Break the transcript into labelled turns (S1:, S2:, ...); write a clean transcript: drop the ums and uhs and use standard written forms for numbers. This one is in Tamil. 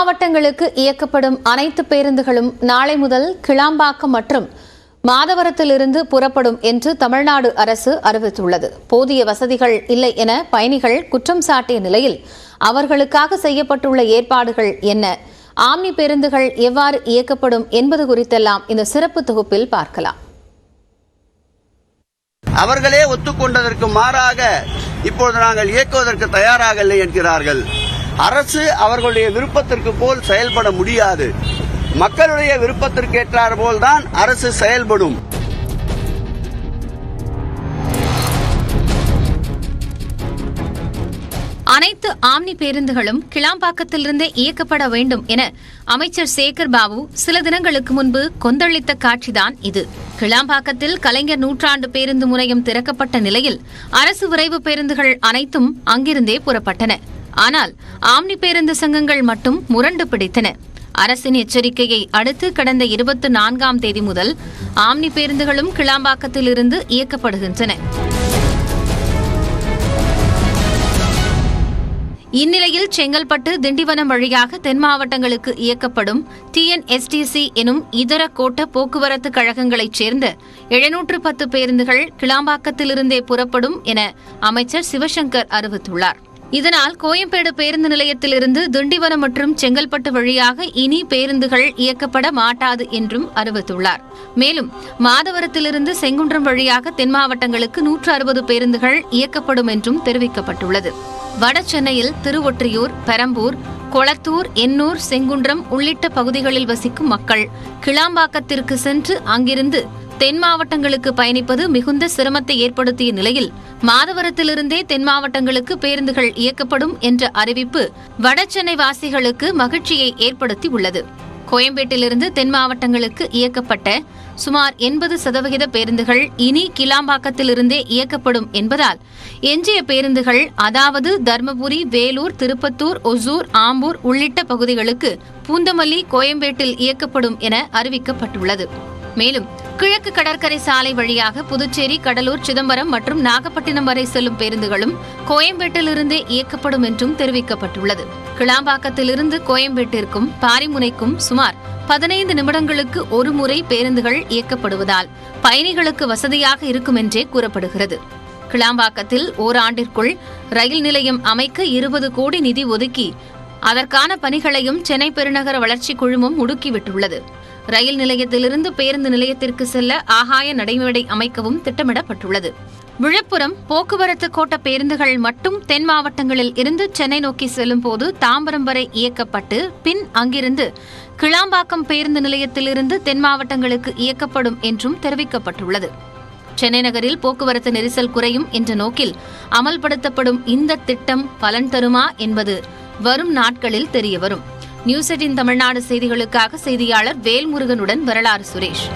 S1: மாவட்டங்களுக்கு இயக்கப்படும் அனைத்து பேருந்துகளும் நாளை முதல் கிளாம்பாக்கம் மற்றும் மாதவரத்திலிருந்து புறப்படும் என்று தமிழ்நாடு அரசு அறிவித்துள்ளது. போதிய வசதிகள் இல்லை என பயணிகள் குற்றம் சாட்டிய நிலையில் அவர்களுக்காக செய்யப்பட்டுள்ள ஏற்பாடுகள் என்ன, ஆம்னி பேருந்துகள் எவ்வாறு இயக்கப்படும் என்பது குறித்தெல்லாம் இந்த சிறப்பு தொகுப்பில் பார்க்கலாம்.
S2: அவர்களே ஒத்துக்கொண்டதற்கு மாறாக இப்பொழுது நாங்கள் இயக்குவதற்கு தயாராக இல்லை என்கிறார்கள். அரசு அவர்களுடைய விருப்பத்திற்கு போல் செயல்பட முடியாது. மக்களுடைய விருப்பத்திற்கு ஏற்றார் போல்தான் அரசு செயல்படும்.
S1: அனைத்து ஆம்னி பேருந்துகளும் கிளாம்பாக்கத்திலிருந்தே இயக்கப்பட வேண்டும் என அமைச்சர் சேகர் பாபு சில தினங்களுக்கு முன்பு கொந்தளித்த காட்சிதான் இது. கிளாம்பாக்கத்தில் கலைஞர் நூற்றாண்டு பேருந்து முனையம் திறக்கப்பட்ட நிலையில் அரசு விரைவு பேருந்துகள் அனைத்தும் அங்கிருந்தே புறப்பட்டன. ஆனால் ஆம்னி பேருந்து சங்கங்கள் மட்டும் முரண்டு பிடித்தன. அரசின் எச்சரிக்கையை அடுத்து கடந்த 24ஆம் தேதி முதல் ஆம்னி பேருந்துகளும் கிளாம்பாக்கத்தில் இருந்து இயக்கப்படுகின்றன. இந்நிலையில் செங்கல்பட்டு, திண்டிவனம் வழியாக தென் மாவட்டங்களுக்கு இயக்கப்படும் TNSTC எனும் இதர கோட்ட போக்குவரத்து கழகங்களைச் சேர்ந்த 710 பேருந்துகள் கிளாம்பாக்கத்திலிருந்தே புறப்படும் என அமைச்சர் சிவசங்கர் அறிவித்துள்ளார். இதனால் கோயம்பேடு பேருந்து நிலையத்திலிருந்து திண்டிவனம் மற்றும் செங்கல்பட்டு வழியாக இனி பேருந்துகள் இயக்கப்பட மாட்டாது என்றும் அறிவித்துள்ளார். மேலும் மாதவரத்திலிருந்து செங்குன்றம் வழியாக தென் மாவட்டங்களுக்கு 160 பேருந்துகள் இயக்கப்படும் என்றும் தெரிவிக்கப்பட்டுள்ளது. வட சென்னையில் திருவொற்றியூர், பெரம்பூர், கொளத்தூர், எண்ணூர், செங்குன்றம் உள்ளிட்ட பகுதிகளில் வசிக்கும் மக்கள் கிளாம்பாக்கத்திற்கு சென்று அங்கிருந்து தென் மாவட்டங்களுக்கு பயணிப்பது மிகுந்த சிரமத்தை ஏற்படுத்திய நிலையில் மாதவரத்திலிருந்தே தென் மாவட்டங்களுக்கு பேருந்துகள் இயக்கப்படும் என்ற அறிவிப்பு வடசென்னை வாசிகளுக்கு மகிழ்ச்சியை ஏற்படுத்தி உள்ளது. கோயம்பேட்டிலிருந்து தென் மாவட்டங்களுக்கு இயக்கப்பட்ட சுமார் 80% பேருந்துகள் இனி கிளாம்பாக்கத்திலிருந்தே இயக்கப்படும் என்பதால் எஞ்சிய பேருந்துகள், அதாவது தர்மபுரி, வேலூர், திருப்பத்தூர், ஒசூர், ஆம்பூர் உள்ளிட்ட பகுதிகளுக்கு பூந்தமல்லி, கோயம்பேட்டில் இயக்கப்படும் என அறிவிக்கப்பட்டுள்ளது. மேலும் கிழக்கு கடற்கரை சாலை வழியாக புதுச்சேரி, கடலூர், சிதம்பரம் மற்றும் நாகப்பட்டினம் வரை செல்லும் பேருந்துகளும் கோயம்பேட்டிலிருந்தே இயக்கப்படும் என்றும் தெரிவிக்கப்பட்டுள்ளது. கிளாம்பாக்கத்திலிருந்து கோயம்பேட்டிற்கும் பாரிமுனைக்கும் சுமார் 15 நிமிடங்களுக்கு ஒரு முறை பேருந்துகள் இயக்கப்படுவதால் பயணிகளுக்கு வசதியாக இருக்கும் என்றே கூறப்படுகிறது. கிளாம்பாக்கத்தில் ஓராண்டிற்குள் ரயில் நிலையம் அமைக்க 20 கோடி நிதி ஒதுக்கி அதற்கான பணிகளையும் சென்னை பெருநகர வளர்ச்சி குழுமம் முடுக்கிவிட்டுள்ளது. ரயில் நிலையத்திலிருந்து பேருந்து நிலையத்திற்கு செல்ல ஆகாய நடைமேடை அமைக்கவும் திட்டமிடப்பட்டுள்ளது. விழுப்புரம் போக்குவரத்து கோட்ட பேருந்துகள் மட்டும் தென் மாவட்டங்களில் இருந்து சென்னை நோக்கி செல்லும் போது தாம்பரம் வரை இயக்கப்பட்டு பின் அங்கிருந்து கிளாம்பாக்கம் பேருந்து நிலையத்திலிருந்து தென் மாவட்டங்களுக்கு இயக்கப்படும் என்றும் தெரிவிக்கப்பட்டுள்ளது. சென்னை நகரில் போக்குவரத்து நெரிசல் குறையும் என்ற நோக்கில் அமல்படுத்தப்படும் இந்த திட்டம் பலன் தருமா என்பது வரும் நாட்களில் தெரியவரும். நியூஸ் 18 தமிழ்நாடு செய்திகளுக்காக செய்தியாளர் வேல்முருகனுடன் வரலாறு சுரேஷ்.